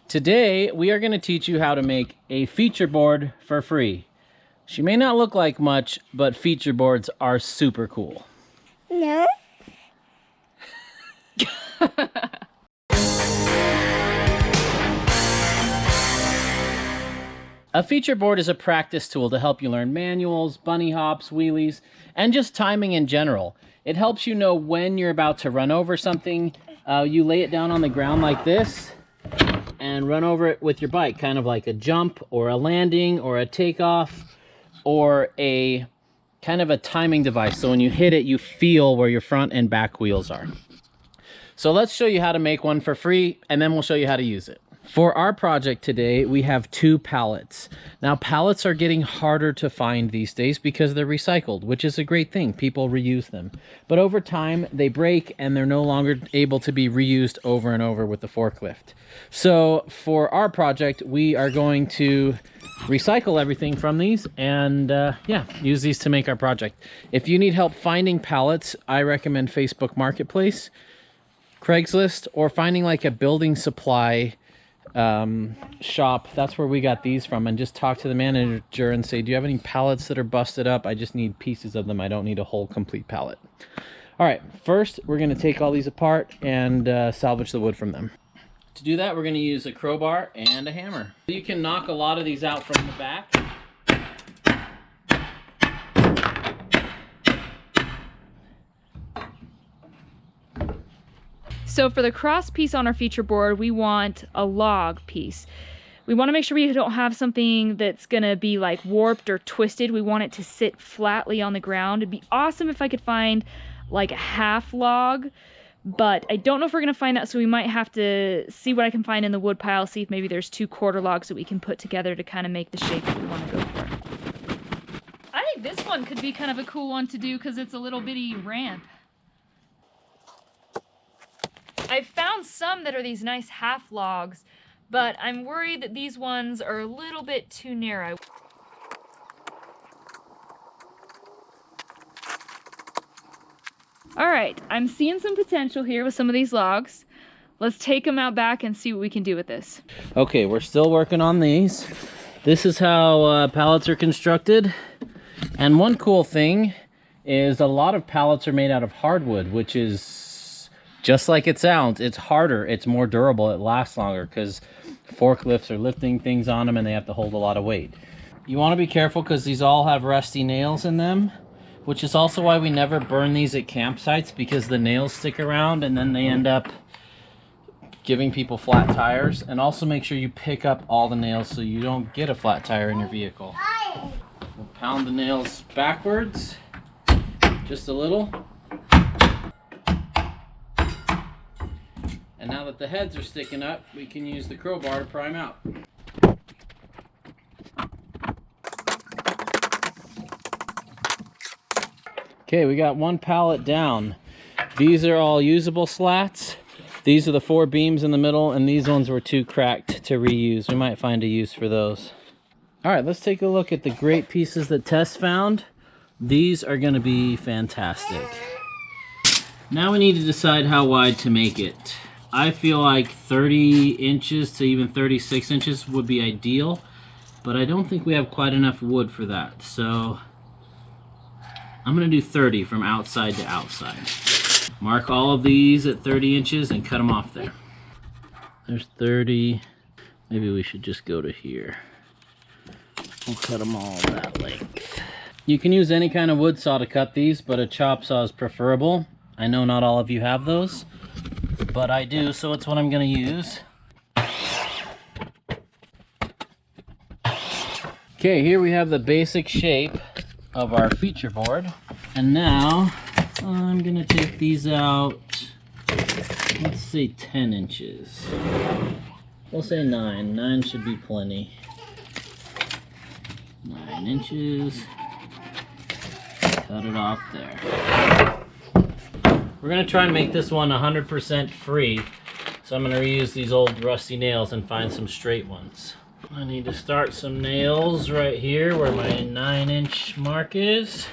Today, we are going to teach you how to make a feature board for free. She may not look like much, but feature boards are super cool. No. A feature board is a practice tool to help you learn manuals, bunny hops, wheelies, and just timing in general. It helps you know when you're about to run over something. You lay it down on the ground like this and run over it with your bike, kind of like a jump or a landing or a takeoff or a kind of a timing device. So when you hit it, you feel where your front and back wheels are. So let's show you how to make one for free, and then we'll show you how to use it. For our project today, we have 2 pallets. Now, pallets are getting harder to find these days because they're recycled, which is a great thing. People reuse them. But over time, they break and they're no longer able to be reused over and over with the forklift. So for our project, we are going to recycle everything from these and use these to make our project. If you need help finding pallets, I recommend Facebook Marketplace, Craigslist, or finding like a building supply shop. That's where we got these from, and just talk to the manager and say, do you have any pallets that are busted up? I just need pieces of them. I don't need a whole complete pallet. All right, first we're going to take all these apart and salvage the wood from them. To do that, we're going to use a crowbar and a hammer. You can knock a lot of these out from the back. So for the cross piece on our feature board, we want a log piece. We want to make sure we don't have something that's going to be like warped or twisted. We want it to sit flatly on the ground. It'd be awesome if I could find like a half log, but I don't know if we're going to find that, so we might have to see what I can find in the wood pile, see if maybe there's 2 quarter logs that we can put together to kind of make the shape that we want to go for. I think this one could be kind of a cool one to do because it's a little bitty ramp. I've found some that are these nice half logs, but I'm worried that these ones are a little bit too narrow. All right, I'm seeing some potential here with some of these logs. Let's take them out back and see what we can do with this. Okay, we're still working on these. This is how pallets are constructed. And one cool thing is a lot of pallets are made out of hardwood, which is just like it sounds. It's harder, it's more durable, it lasts longer because forklifts are lifting things on them and they have to hold a lot of weight. You want to be careful because these all have rusty nails in them, which is also why we never burn these at campsites, because the nails stick around and then they end up giving people flat tires. And also make sure you pick up all the nails so you don't get a flat tire in your vehicle. We'll pound the nails backwards just a little. And now that the heads are sticking up, we can use the crowbar to prime out. Okay, we got 1 pallet down. These are all usable slats. These are the 4 beams in the middle, and these ones were too cracked to reuse. We might find a use for those. All right, let's take a look at the great pieces that Tess found. These are going to be fantastic. Now we need to decide how wide to make it. I feel like 30 inches to even 36 inches would be ideal, but I don't think we have quite enough wood for that. So I'm going to do 30 from outside to outside. Mark all of these at 30 inches and cut them off there. There's 30. Maybe we should just go to here. We'll cut them all that length. You can use any kind of wood saw to cut these, but a chop saw is preferable. I know not all of you have those, but I do, so it's what I'm going to use. Okay, here we have the basic shape of our feature board. And now I'm going to take these out, let's say 10 inches. We'll say 9. 9 should be plenty. 9 inches. Cut it off there. We're going to try and make this one 100% free, so I'm going to reuse these old rusty nails and find some straight ones. I need to start some nails right here where my 9-inch mark is.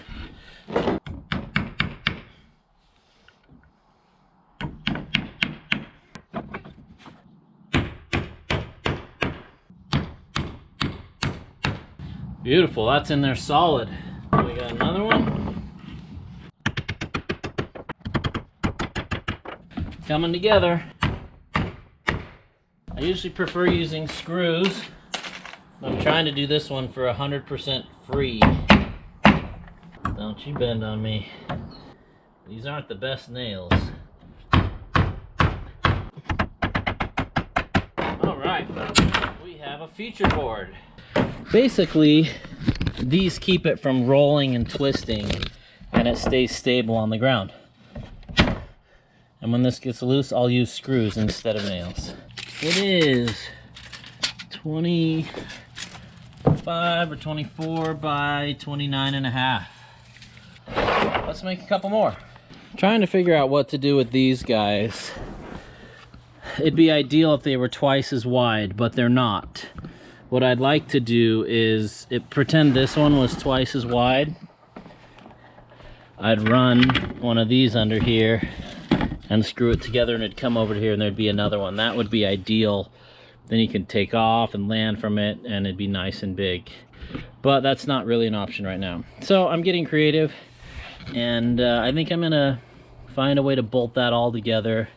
Beautiful, that's in there solid. We got another one. Coming together. I usually prefer using screws. I'm trying to do this one for 100% free. Don't you bend on me. These aren't the best nails. Alright, we have a feature board. Basically, these keep it from rolling and twisting, and it stays stable on the ground. And when this gets loose, I'll use screws instead of nails. It is 25 or 24 by 29 and a half. Let's make a couple more. Trying to figure out what to do with these guys. It'd be ideal if they were twice as wide, but they're not. What I'd like to do is pretend this one was twice as wide. I'd run one of these under here and screw it together, and it'd come over to here and there'd be another one. That would be ideal. Then you can take off and land from it and it'd be nice and big. But that's not really an option right now. So I'm getting creative, and I think I'm gonna find a way to bolt that all together,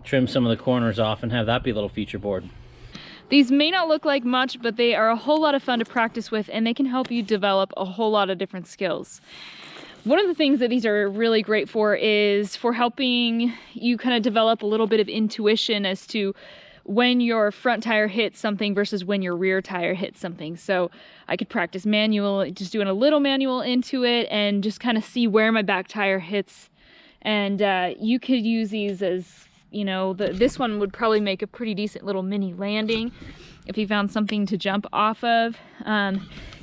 trim some of the corners off, and have that be a little feature board. These may not look like much, but they are a whole lot of fun to practice with, and they can help you develop a whole lot of different skills. One of the things that these are really great for is for helping you kind of develop a little bit of intuition as to when your front tire hits something versus when your rear tire hits something. So I could practice manual, just doing a little manual into it and just kind of see where my back tire hits. And you could use these as, you know, this one would probably make a pretty decent little mini landing if you found something to jump off of.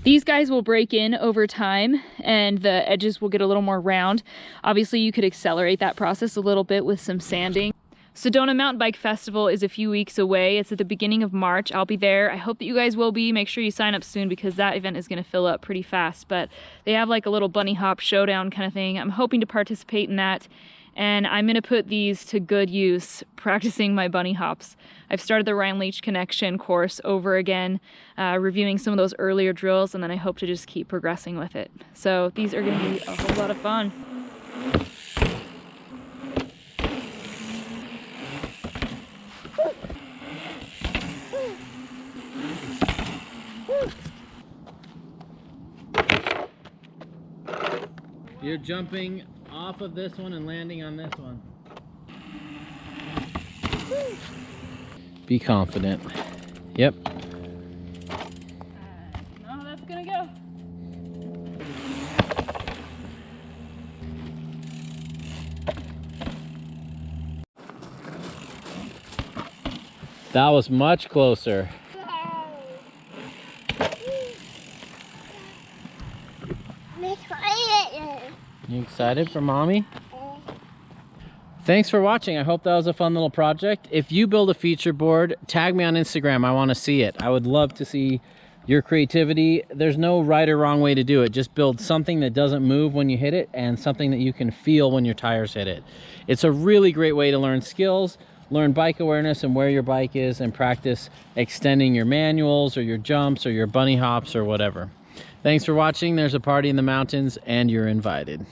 These guys will break in over time and the edges will get a little more round. Obviously you could accelerate that process a little bit with some sanding. Sedona Mountain Bike Festival is a few weeks away. It's at the beginning of March. I'll be there. I hope that you guys will be. Make sure you sign up soon because that event is going to fill up pretty fast. But they have like a little bunny hop showdown kind of thing. I'm hoping to participate in that. And I'm going to put these to good use practicing my bunny hops. I've started the Ryan Leach Connection course over again, reviewing some of those earlier drills, and then I hope to just keep progressing with it. So these are going to be a whole lot of fun. You're jumping off of this one and landing on this one. Be confident. Yep. How that's gonna go. That was much closer. You excited for mommy? Thanks for watching. I hope that was a fun little project. If you build a feature board, tag me on Instagram. I want to see it. I would love to see your creativity. There's no right or wrong way to do it. Just build something that doesn't move when you hit it and something that you can feel when your tires hit it. It's a really great way to learn skills, learn bike awareness and where your bike is, and practice extending your manuals or your jumps or your bunny hops or whatever. Thanks for watching. There's a party in the mountains and you're invited.